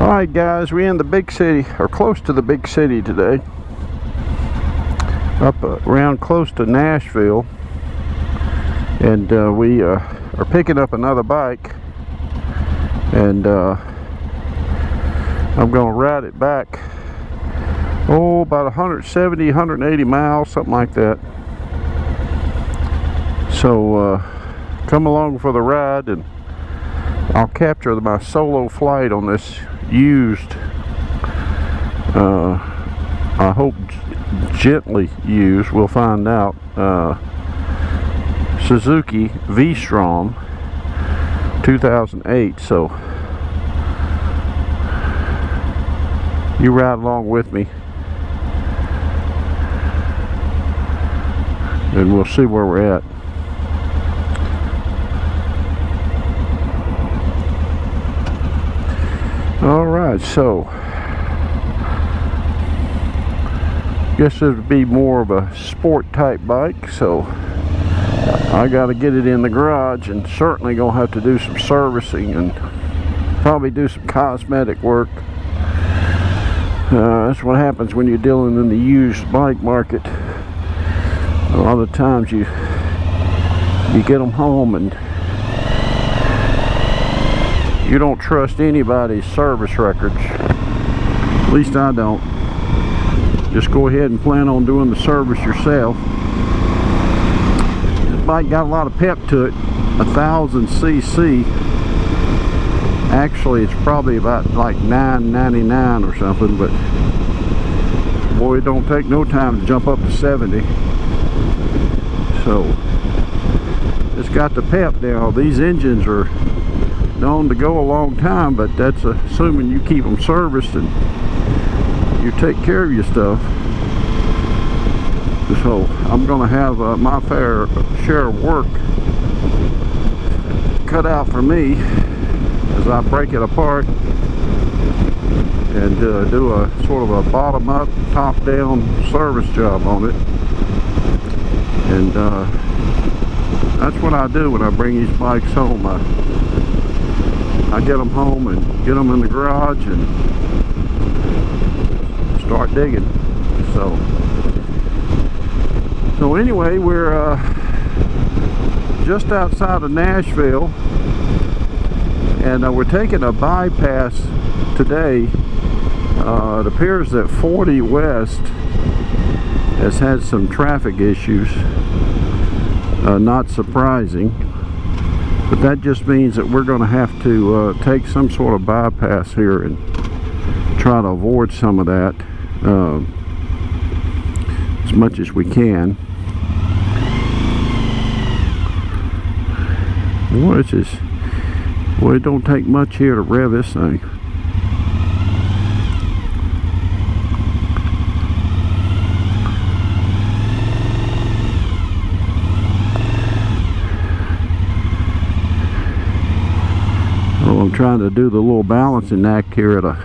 Alright guys, we're in the big city, or close to the big city today. Up around close to Nashville. And we are picking up another bike. And I'm going to ride it back, about 170, 180 miles, something like that. So come along for the ride, and I'll capture my solo flight on this used, I hope gently used, we'll find out, Suzuki V-Strom 2008. So you ride along with me and we'll see where we're at. Alright, so guess this would be more of a sport type bike, so I got to get it in the garage, and certainly gonna have to do some servicing and probably do some cosmetic work. That's what happens when you're dealing in the used bike market. A lot of times you get them home and you don't trust anybody's service records. At least I don't. Just go ahead and plan on doing the service yourself. This bike got a lot of pep to it. 1000 cc. Actually, it's probably about like $9.99 or something, but boy, it don't take no time to jump up to 70. So it's got the pep now. These engines are known to go a long time, but that's assuming you keep them serviced and you take care of your stuff. So I'm gonna have my fair share of work cut out for me as I break it apart and do a sort of a bottom up, top down service job on it. And that's what I do when I bring these bikes home. I get them home and get them in the garage and start digging. So anyway, we're just outside of Nashville, and we're taking a bypass today. It appears that 40 West has had some traffic issues. Not surprising. But that just means that we're going to have to take some sort of bypass here and try to avoid some of that as much as we can. Boy, it's just, boy, it don't take much here to rev this thing. I'm trying to do the little balancing act here at a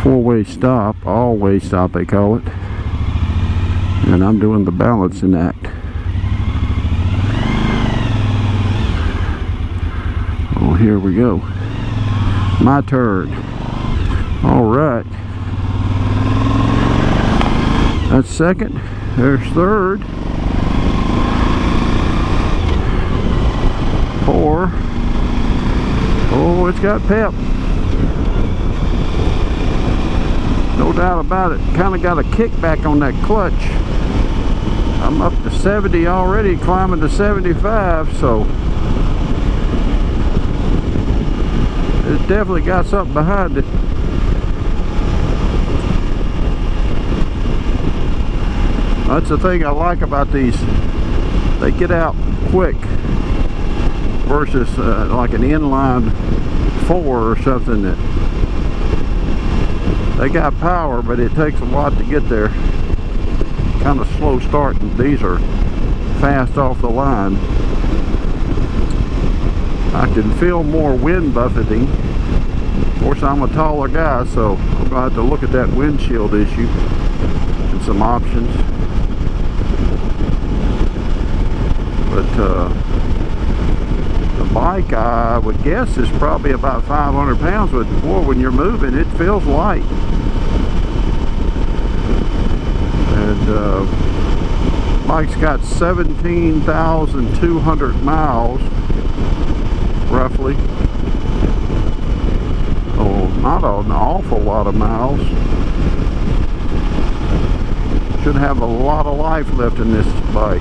four-way stop, all-way stop they call it, and I'm doing the balancing act. Oh, here we go, my turn. All right, that's second, there's third, 4. Oh, it's got pep. No doubt about it. Kind of got a kickback on that clutch. I'm up to 70 already, climbing to 75, so it's definitely got something behind it. That's the thing I like about these. They get out quick. Versus like an inline 4 or something that they got power, but it takes a lot to get there. Kind of slow starting. These are fast off the line. I can feel more wind buffeting. Of course, I'm a taller guy, so I'm gonna have to look at that windshield issue and some options. But the bike, I would guess, is probably about 500 pounds, but boy, when you're moving, it feels light. And bike's got 17,200 miles, roughly. Oh, not an awful lot of miles. Should have a lot of life left in this bike.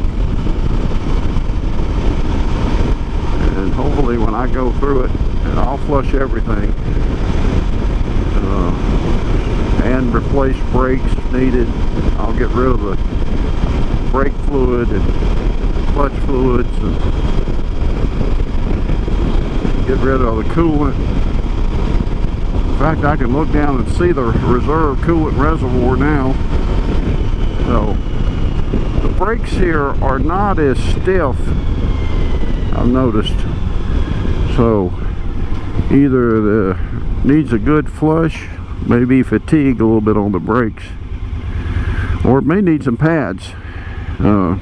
And hopefully when I go through it, and I'll flush everything and replace brakes if needed. I'll get rid of the brake fluid and clutch fluids and get rid of the coolant. In fact, I can look down and see the reserve coolant reservoir now. So the brakes here are not as stiff, I've noticed. So either needs a good flush, maybe fatigue a little bit on the brakes, or it may need some pads. Now,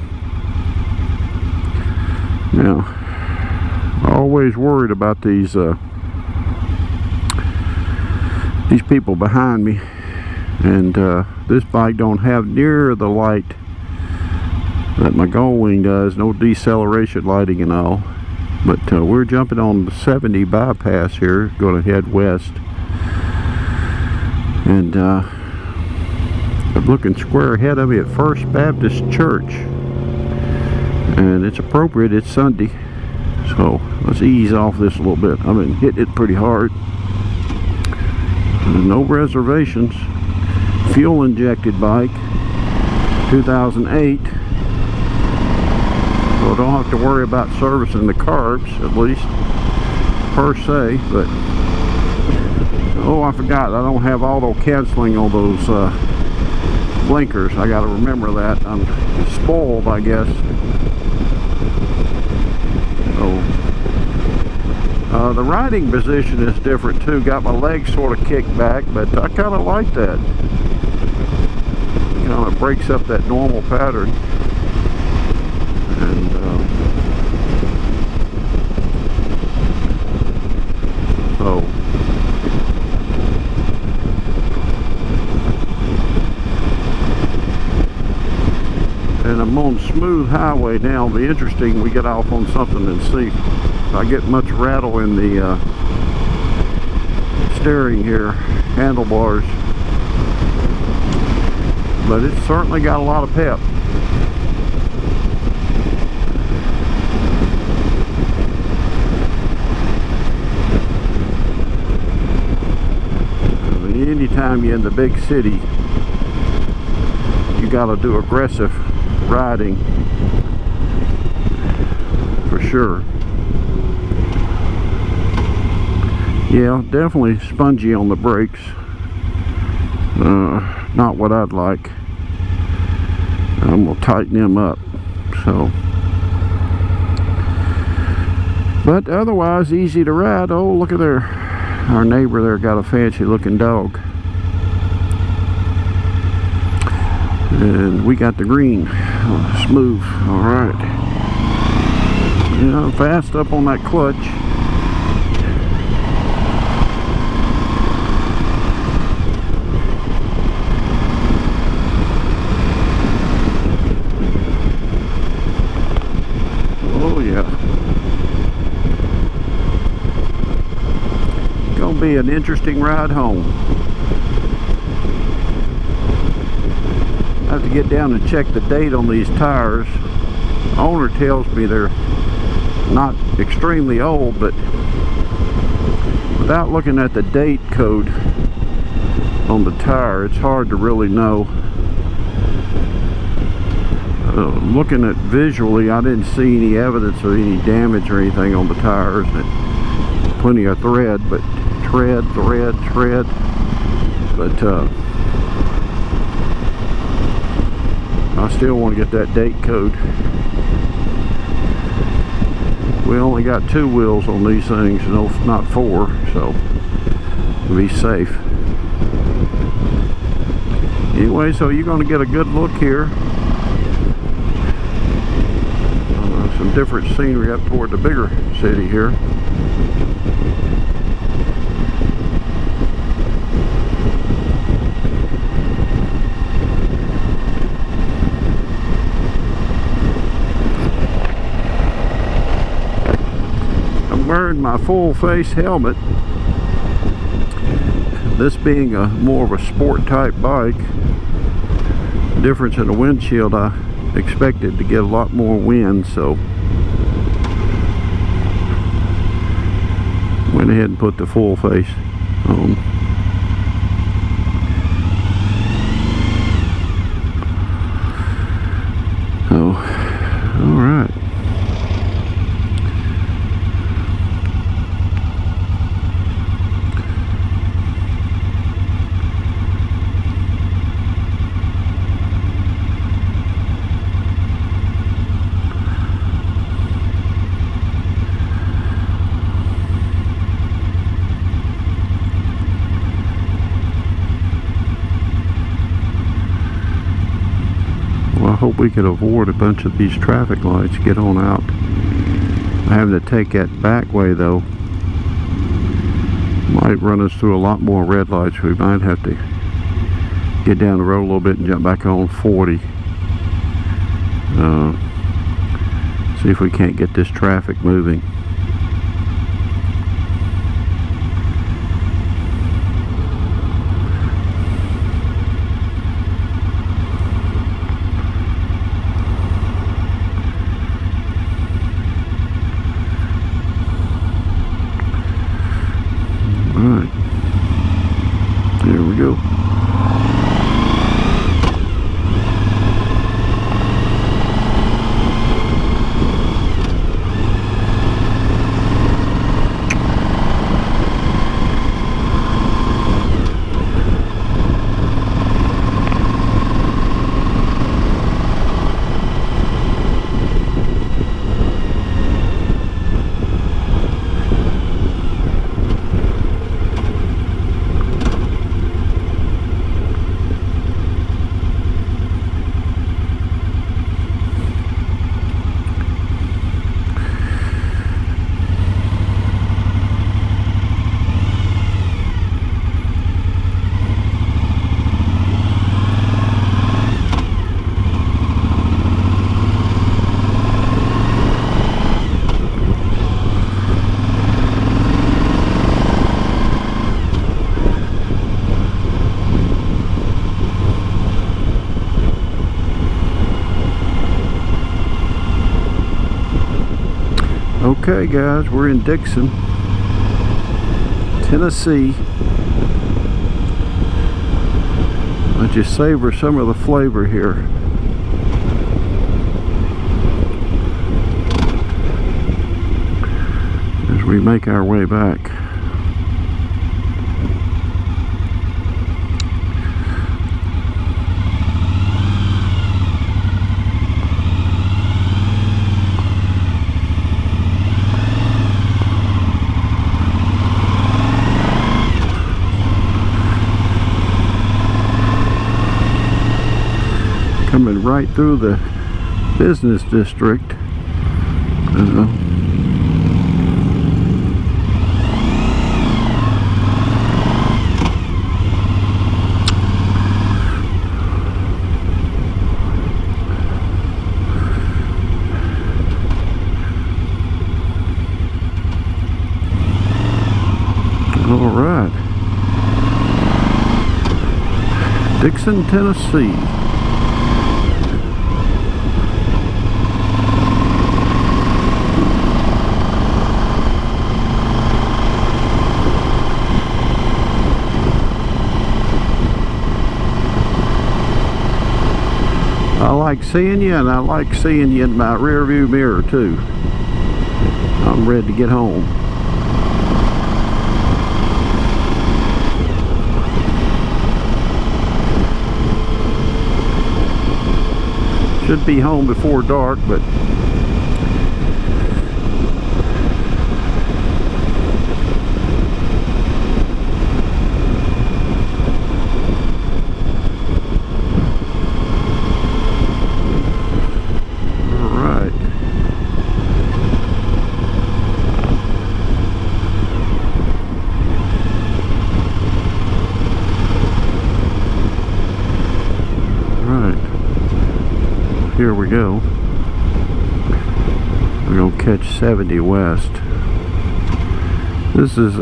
always worried about these people behind me, and this bike don't have near the light that my Gullwing does. No deceleration lighting and all. But we're jumping on the 70 bypass here, going to head west, and I'm looking square ahead of me at First Baptist Church, and it's appropriate, it's Sunday, so let's ease off this a little bit. I've been hitting it pretty hard. No reservations. Fuel injected bike, 2008. So don't have to worry about servicing the carbs, at least, per se. But oh, I forgot, I don't have auto canceling on those blinkers. I got to remember that. I'm spoiled, I guess. So the riding position is different too. Got my legs sort of kicked back, but I kind of like that. Kind of breaks up that normal pattern. And so and I'm on smooth highway now. It'll be interesting, we get off on something and see if I get much rattle in the steering here, handlebars. But it's certainly got a lot of pep. Anytime you're in the big city, you got to do aggressive riding for sure. Yeah, definitely spongy on the brakes. Not what I'd like. I'm gonna tighten them up. So, but otherwise easy to ride. Oh, look at there. Our neighbor there got a fancy looking dog. And we got the green. Smooth. Alright. Yeah, fast up on that clutch. Oh yeah. Gonna be an interesting ride home. I have to get down and check the date on these tires. The owner tells me they're not extremely old, but without looking at the date code on the tire, it's hard to really know. Looking at visually, I didn't see any evidence of any damage or anything on the tires. Plenty of thread, but thread. But I still want to get that date code. We only got 2 wheels on these things, no, not 4, so we'll be safe. Anyway, so you're going to get a good look here. some different scenery up toward the bigger city here. I'm wearing my full face helmet. This being a more of a sport type bike, difference in the windshield, I expected to get a lot more wind, so went ahead and put the full face on. Oh, all right. I hope we could avoid a bunch of these traffic lights, get on out. I'm having to take that back way though. Might run us through a lot more red lights. We might have to get down the road a little bit and jump back on 40. See if we can't get this traffic moving. Alright, here we go. Okay guys, we're in Dixon, Tennessee. Let's just savor some of the flavor here. As we make our way back. Coming right through the business district. All right, Dixon, Tennessee. I like seeing you, and I like seeing you in my rear view mirror too. I'm ready to get home. Should be home before dark, but here we go. We're going to catch 70 west. This is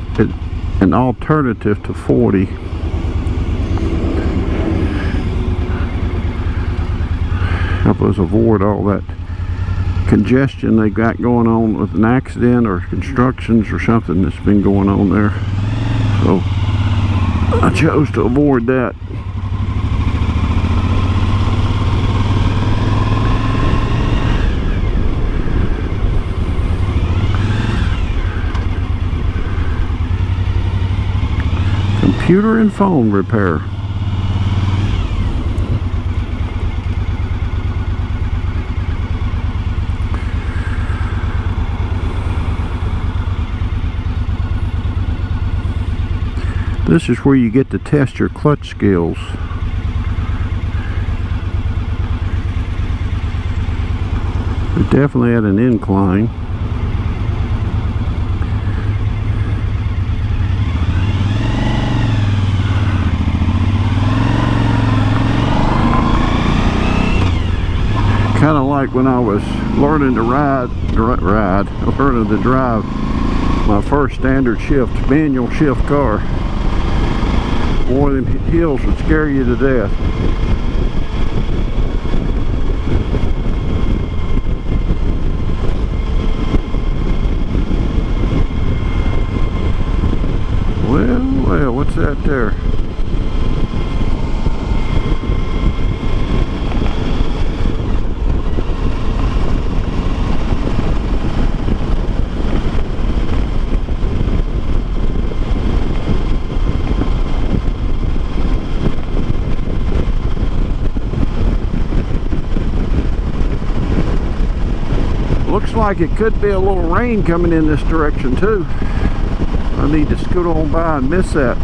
an alternative to 40. Help us avoid all that congestion they got going on with an accident or constructions or something that's been going on there. So I chose to avoid that. Computer and phone repair. This is where you get to test your clutch skills. We're definitely at an incline. Kind of like when I was learning to learning to drive my first standard shift, manual shift car. Boy, them hills would scare you to death. Well, what's that there? Looks like it could be a little rain coming in this direction too. I need to scoot on by and miss that.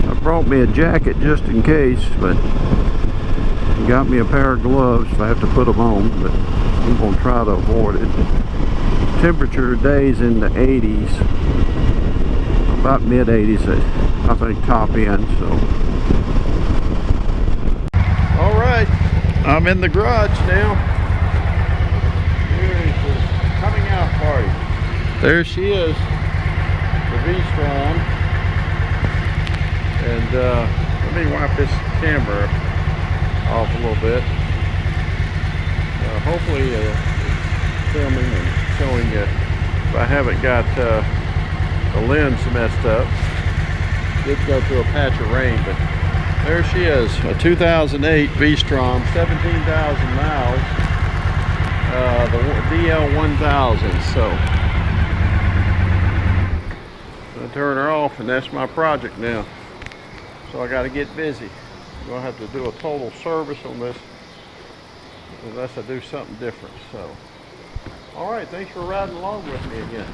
I brought me a jacket just in case, but got me a pair of gloves if I have to put them on, but I'm going to try to avoid it. Temperature today's in the 80s, about mid 80s. I think top end. So all right, I'm in the garage now. Here is the coming out party. There she is, the V-Strom. And let me wipe this camera off a little bit. Hopefully filming and showing you if I haven't got the lens messed up. Did go through a patch of rain, but there she is, a 2008 V-Strom, 17,000 miles, the DL1000. So I'm gonna turn her off, and that's my project now. So I got to get busy. I'm gonna have to do a total service on this unless I do something different. So, all right, thanks for riding along with me again.